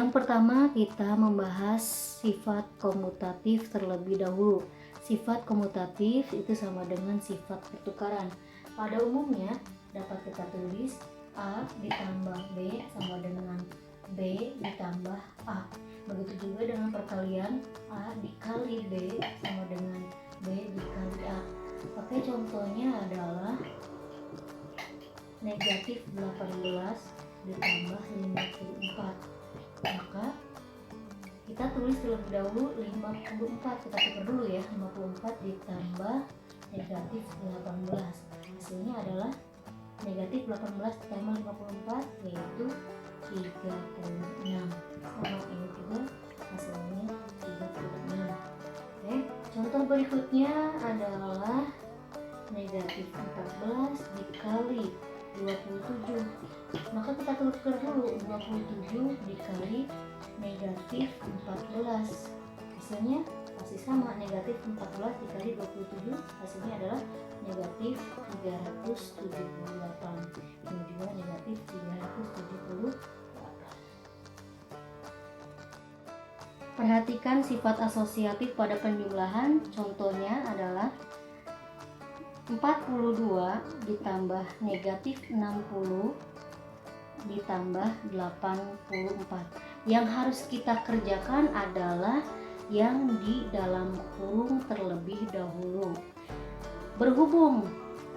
Yang pertama kita membahas sifat komutatif terlebih dahulu. Sifat komutatif itu sama dengan sifat pertukaran. Pada umumnya dapat kita tulis A ditambah B sama dengan B ditambah A. Begitu juga dengan perkalian A dikali B sama dengan B dikali A. Oke, contohnya adalah negatif 18 ditambah 54. Maka kita tulis terlebih dahulu 54. Kita tukar dulu ya, 54 ditambah negatif 18. Hasilnya adalah negatif 18 ditambah 54 yaitu 36. Sama ini juga hasilnya 36. Oke, contoh berikutnya adalah negatif 14 dikali 27. Maka kita tukar dulu 27 dikali negatif 14. Hasilnya masih sama, negatif 14 dikali 27 hasilnya adalah negatif 378. Ini juga negatif 378. Perhatikan sifat asosiatif pada penjumlahan. Contohnya adalah 42 ditambah negatif 60 ditambah 84. Yang harus kita kerjakan adalah yang di dalam kurung terlebih dahulu. Berhubung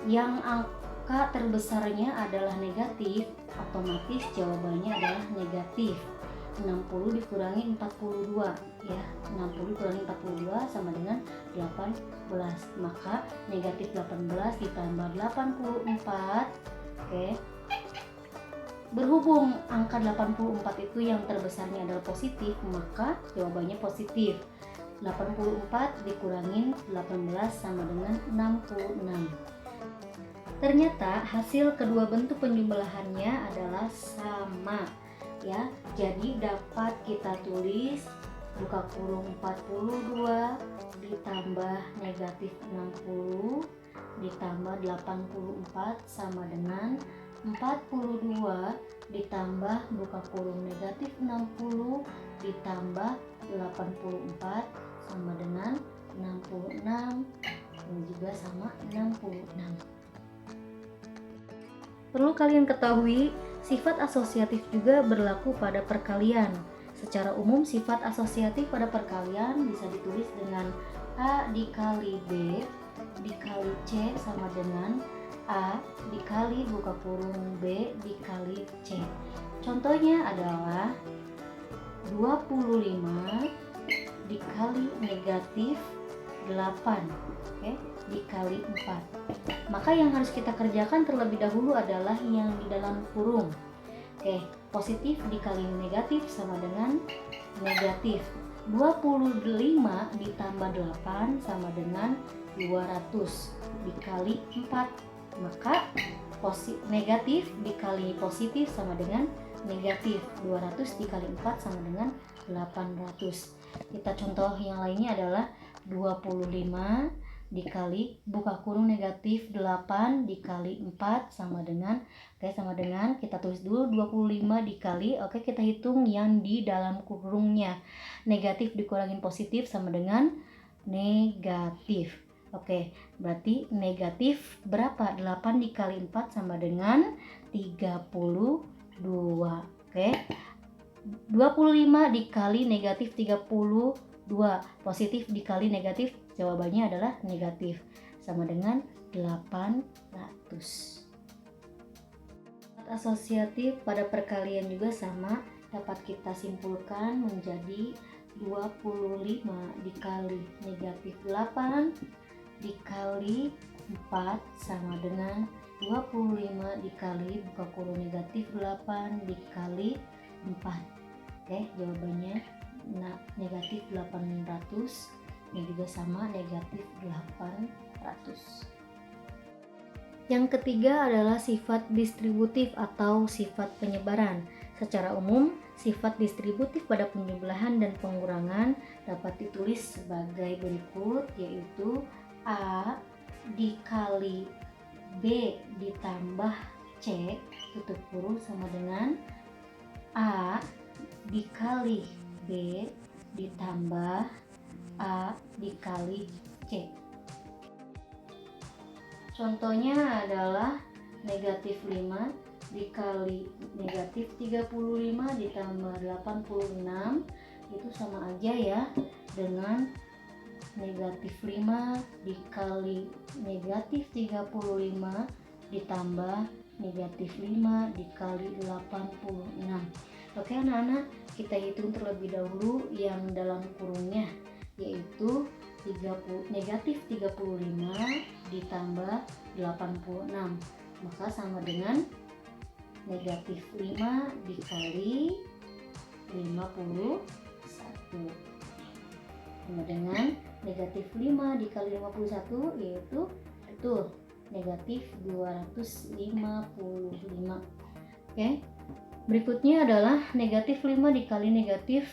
yang angka terbesarnya adalah negatif, otomatis jawabannya adalah negatif 60 dikurangi 42 ya. 60 dikurangi 42 sama dengan 18. Maka negatif 18 ditambah 84. Oke. Berhubung angka 84 itu yang terbesarnya adalah positif, maka jawabannya positif. 84 dikurangin 18 sama dengan 66. Ternyata hasil kedua bentuk penjumlahannya adalah sama ya. Jadi dapat kita tulis buka kurung 42 ditambah negatif 60 ditambah 84 sama dengan 42 ditambah buka kurung negatif 60 ditambah 84 sama dengan 66. Ini juga sama 66. Perlu kalian ketahui, sifat asosiatif juga berlaku pada perkalian. Secara umum sifat asosiatif pada perkalian bisa ditulis dengan A dikali B dikali C sama dengan A dikali buka kurung B dikali C. Contohnya adalah 25 dikali negatif 8 dikali 4. Maka yang harus kita kerjakan terlebih dahulu adalah yang di dalam kurung. Positif dikali negatif sama dengan negatif. 25 ditambah 8 sama dengan 200 dikali 4. Maka negatif dikali positif sama dengan negatif. 200 dikali 4 sama dengan 800. Kita contoh yang lainnya adalah 25 dikali buka kurung negatif 8 dikali 4 sama dengan kita tulis dulu 25 dikali kita hitung yang di dalam kurungnya. Negatif dikurangin positif sama dengan negatif. Berarti negatif berapa? 8 dikali 4 sama dengan 32. 25 dikali negatif 32. Positif dikali negatif, jawabannya adalah negatif. Sama dengan 800. Asosiatif pada perkalian juga sama, dapat kita simpulkan menjadi 25 dikali negatif 8 dikali 4 sama dengan 25 dikali buka kurung negatif 8 dikali 4. Jawabannya negatif 800. Ini juga sama, negatif 800. Yang ketiga adalah sifat distributif atau sifat penyebaran. Secara umum, sifat distributif pada penjumlahan dan pengurangan dapat ditulis sebagai berikut, yaitu A dikali B ditambah C tutup kurung sama dengan A dikali B ditambah A dikali C. Contohnya adalah negatif 5 dikali negatif 35 ditambah 86, itu sama aja ya dengan negatif 5 dikali negatif 35 ditambah negatif 5 dikali 86. Oke anak-anak, kita hitung terlebih dahulu yang dalam kurungnya, yaitu negatif 35 ditambah 86, maka sama dengan negatif 5 dikali 51 sama dengan negatif 5 dikali 51, yaitu betul negatif 255. Oke, berikutnya adalah negatif 5 dikali negatif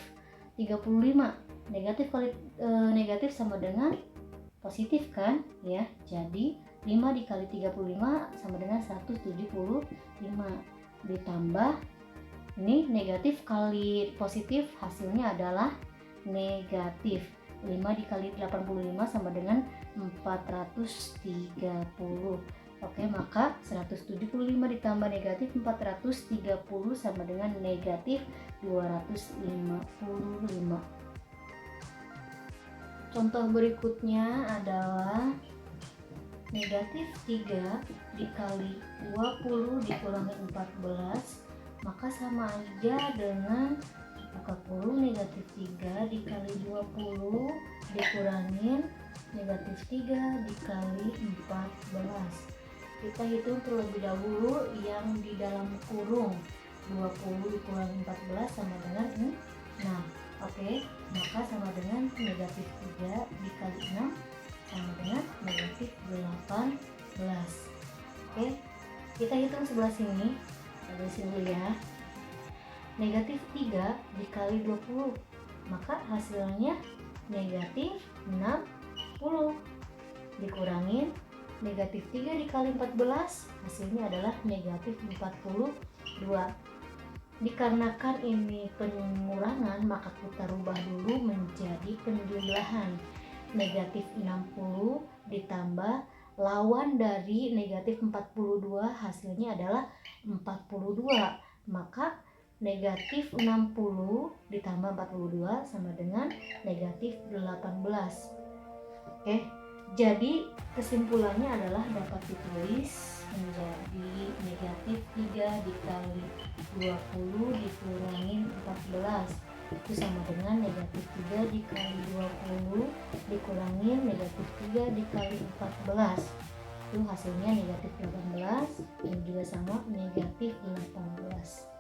35. Negatif sama dengan positif kan ya, jadi 5 dikali 35 sama dengan 175 ditambah ini negatif kali positif, hasilnya adalah negatif. 5 dikali 85 sama dengan 430. Oke, maka 175 ditambah negatif 430 sama dengan negatif 255. Contoh berikutnya adalah negatif 3 dikali 20 dikurangi 14, maka sama aja dengan buka kurung negatif 3 dikali 20 dikurangin negatif 3 dikali 14. Kita hitung terlebih dahulu yang di dalam kurung, 20 dikurangi 14 sama dengan 6. Oke, maka sama dengan negatif 3 dikali 6 sama dengan negatif 18. Oke, kita hitung sebelah sini, dari sini ya. Negatif 3 dikali 20, maka hasilnya negatif 60 dikurangin negatif 3 dikali 14, hasilnya adalah negatif 42. Dikarenakan ini pengurangan, maka kita rubah dulu menjadi penjumlahan. Negatif 60 ditambah lawan dari negatif 42, hasilnya adalah 42. Maka negatif 60 ditambah 42 sama dengan negatif 18. Oke, jadi kesimpulannya adalah dapat ditulis menjadi negatif 3 dikali 20 dikurangi 14, itu sama dengan negatif 3 dikali 20 dikurangi negatif 3 dikali 14, itu hasilnya negatif 18, dan juga sama negatif 18.